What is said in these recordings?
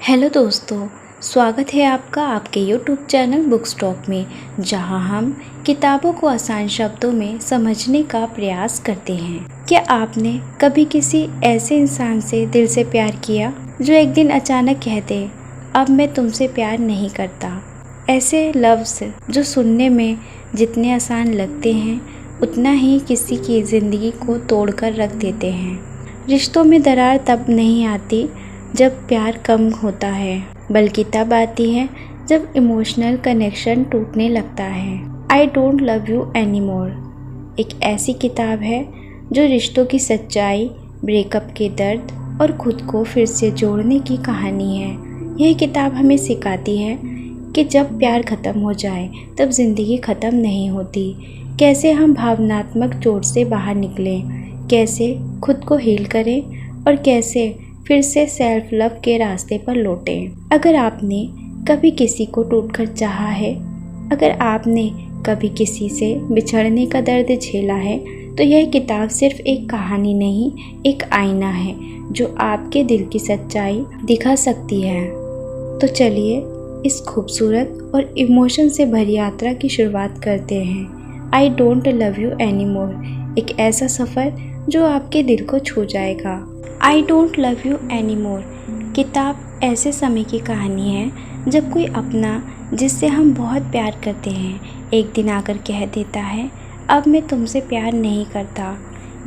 Hello दोस्तों, स्वागत है आपका आपके यूट्यूब चैनल बुक स्टॉक में, जहां हम किताबों को आसान शब्दों में समझने का प्रयास करते हैं। क्या आपने कभी किसी ऐसे इंसान से दिल से प्यार किया जो एक दिन अचानक कह दे, अब मैं तुमसे प्यार नहीं करता। ऐसे लफ्ज़ जो सुनने में जितने आसान लगते हैं उतना ही किसी की ज़िंदगी को तोड़कर रख देते हैं। रिश्तों में दरार तब नहीं आती जब प्यार कम होता है, बल्कि तब आती है जब इमोशनल कनेक्शन टूटने लगता है। I don't love you any more एक ऐसी किताब है जो रिश्तों की सच्चाई, ब्रेकअप के दर्द और खुद को फिर से जोड़ने की कहानी है। यह किताब हमें सिखाती है कि जब प्यार ख़त्म हो जाए तब ज़िंदगी ख़त्म नहीं होती। कैसे हम भावनात्मक चोट से बाहर निकलें, कैसे खुद को हील करें और कैसे फिर से सेल्फ लव के रास्ते पर लौटें। अगर आपने कभी किसी को टूटकर चाहा है, अगर आपने कभी किसी से बिछड़ने का दर्द झेला है, तो यह किताब सिर्फ एक कहानी नहीं, एक आईना है जो आपके दिल की सच्चाई दिखा सकती है। तो चलिए इस खूबसूरत और इमोशन से भरी यात्रा की शुरुआत करते हैं। I don't love you any more एक ऐसा सफ़र जो आपके दिल को छू जाएगा। I don't love you any more किताब ऐसे समय की कहानी है जब कोई अपना जिससे हम बहुत प्यार करते हैं एक दिन आकर कह देता है, अब मैं तुमसे प्यार नहीं करता।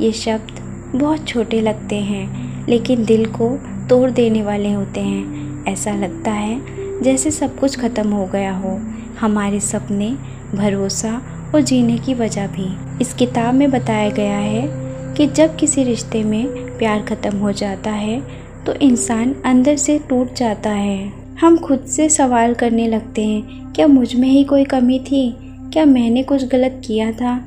ये शब्द बहुत छोटे लगते हैं लेकिन दिल को तोड़ देने वाले होते हैं। ऐसा लगता है जैसे सब कुछ ख़त्म हो गया हो, हमारे सपने, भरोसा और जीने की वजह भी। इस किताब में बताया गया है कि जब किसी रिश्ते में प्यार ख़त्म हो जाता है तो इंसान अंदर से टूट जाता है। हम खुद से सवाल करने लगते हैं, क्या मुझ में ही कोई कमी थी? क्या मैंने कुछ गलत किया था?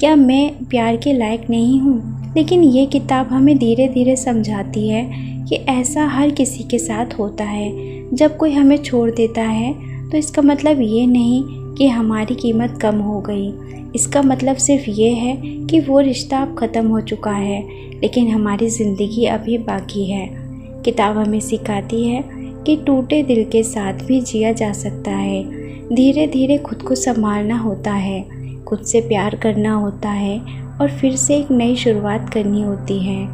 क्या मैं प्यार के लायक नहीं हूँ? लेकिन ये किताब हमें धीरे धीरे समझाती है कि ऐसा हर किसी के साथ होता है। जब कोई हमें छोड़ देता है तो इसका मतलब ये नहीं कि हमारी कीमत कम हो गई। इसका मतलब सिर्फ ये है कि वो रिश्ता अब ख़त्म हो चुका है, लेकिन हमारी ज़िंदगी अभी बाकी है। किताब हमें सिखाती है कि टूटे दिल के साथ भी जिया जा सकता है। धीरे धीरे खुद को संभालना होता है, खुद से प्यार करना होता है और फिर से एक नई शुरुआत करनी होती है।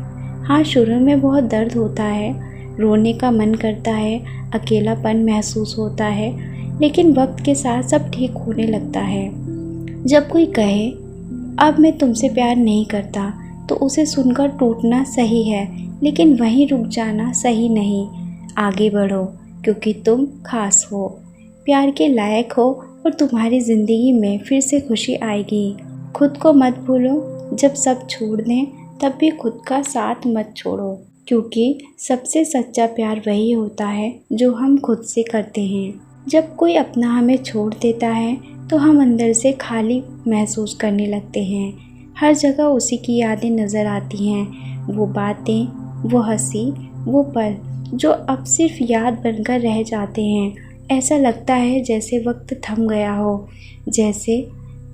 हाँ, शुरू में बहुत दर्द होता है, रोने का मन करता है, अकेलापन महसूस होता है, लेकिन वक्त के साथ सब ठीक होने लगता है। जब कोई कहे, अब मैं तुमसे प्यार नहीं करता, तो उसे सुनकर टूटना सही है, लेकिन वहीं रुक जाना सही नहीं। आगे बढ़ो क्योंकि तुम खास हो, प्यार के लायक हो और तुम्हारी ज़िंदगी में फिर से खुशी आएगी। खुद को मत भूलो, जब सब छोड़ दें तब भी खुद का साथ मत छोड़ो, क्योंकि सबसे सच्चा प्यार वही होता है जो हम खुद से करते हैं। जब कोई अपना हमें छोड़ देता है तो हम अंदर से खाली महसूस करने लगते हैं। हर जगह उसी की यादें नज़र आती हैं, वो बातें, वो हंसी, वो पल जो अब सिर्फ याद बनकर रह जाते हैं। ऐसा लगता है जैसे वक्त थम गया हो, जैसे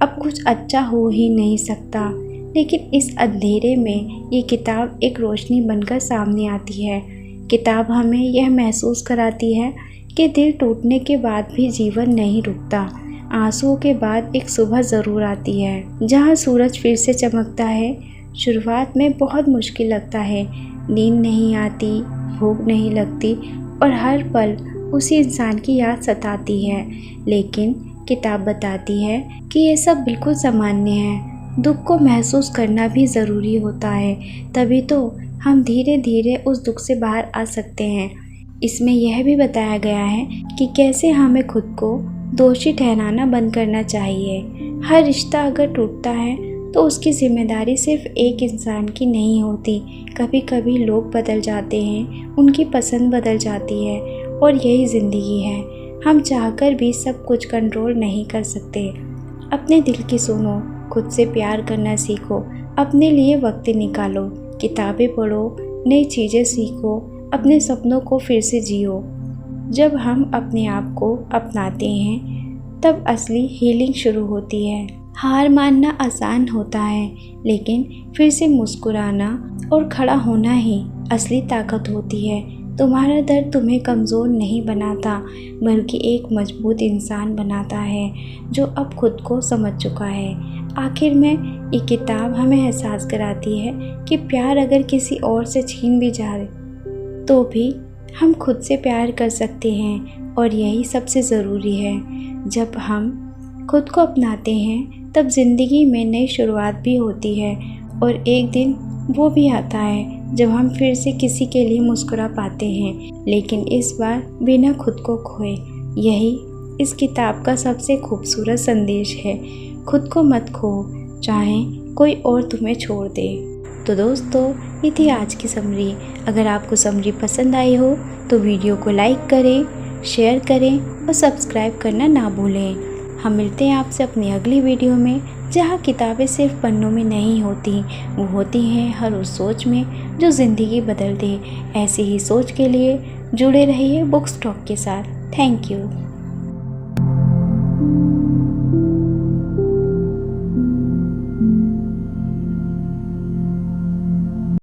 अब कुछ अच्छा हो ही नहीं सकता। लेकिन इस अंधेरे में ये किताब एक रोशनी बनकर सामने आती है। किताब हमें यह महसूस कराती है कि दिल टूटने के बाद भी जीवन नहीं रुकता। आंसुओं के बाद एक सुबह ज़रूर आती है जहाँ सूरज फिर से चमकता है। शुरुआत में बहुत मुश्किल लगता है, नींद नहीं आती, भूख नहीं लगती और हर पल उसी इंसान की याद सताती है। लेकिन किताब बताती है कि ये सब बिल्कुल सामान्य है। दुख को महसूस करना भी ज़रूरी होता है, तभी तो हम धीरे धीरे उस दुख से बाहर आ सकते हैं। इसमें यह भी बताया गया है कि कैसे हमें खुद को दोषी ठहराना बंद करना चाहिए। हर रिश्ता अगर टूटता है तो उसकी जिम्मेदारी सिर्फ एक इंसान की नहीं होती। कभी कभी लोग बदल जाते हैं, उनकी पसंद बदल जाती है और यही ज़िंदगी है। हम चाहकर भी सब कुछ कंट्रोल नहीं कर सकते। अपने दिल की सुनो, खुद से प्यार करना सीखो, अपने लिए वक्त निकालो, किताबें पढ़ो, नई चीज़ें सीखो, अपने सपनों को फिर से जियो। जब हम अपने आप को अपनाते हैं तब असली हीलिंग शुरू होती है। हार मानना आसान होता है, लेकिन फिर से मुस्कुराना और खड़ा होना ही असली ताकत होती है। तुम्हारा दर्द तुम्हें कमज़ोर नहीं बनाता, बल्कि एक मजबूत इंसान बनाता है जो अब खुद को समझ चुका है। आखिर में ये किताब हमें एहसास कराती है कि प्यार अगर किसी और से छीन भी जाए तो भी हम खुद से प्यार कर सकते हैं, और यही सबसे ज़रूरी है। जब हम खुद को अपनाते हैं तब ज़िंदगी में नई शुरुआत भी होती है, और एक दिन वो भी आता है जब हम फिर से किसी के लिए मुस्कुरा पाते हैं, लेकिन इस बार बिना खुद को खोए। यही इस किताब का सबसे खूबसूरत संदेश है। खुद को मत खो, चाहे कोई और तुम्हें छोड़ दे। तो दोस्तों, ये थी आज की समरी। अगर आपको समरी पसंद आई हो तो वीडियो को लाइक करें, शेयर करें और सब्सक्राइब करना ना भूलें। हम मिलते हैं आपसे अपनी अगली वीडियो में, जहाँ किताबें सिर्फ पन्नों में नहीं होती, वो होती हैं हर उस सोच में जो ज़िंदगी बदल दे। ऐसी ही सोच के लिए जुड़े रहिए बुक स्टॉक के साथ। Thank you.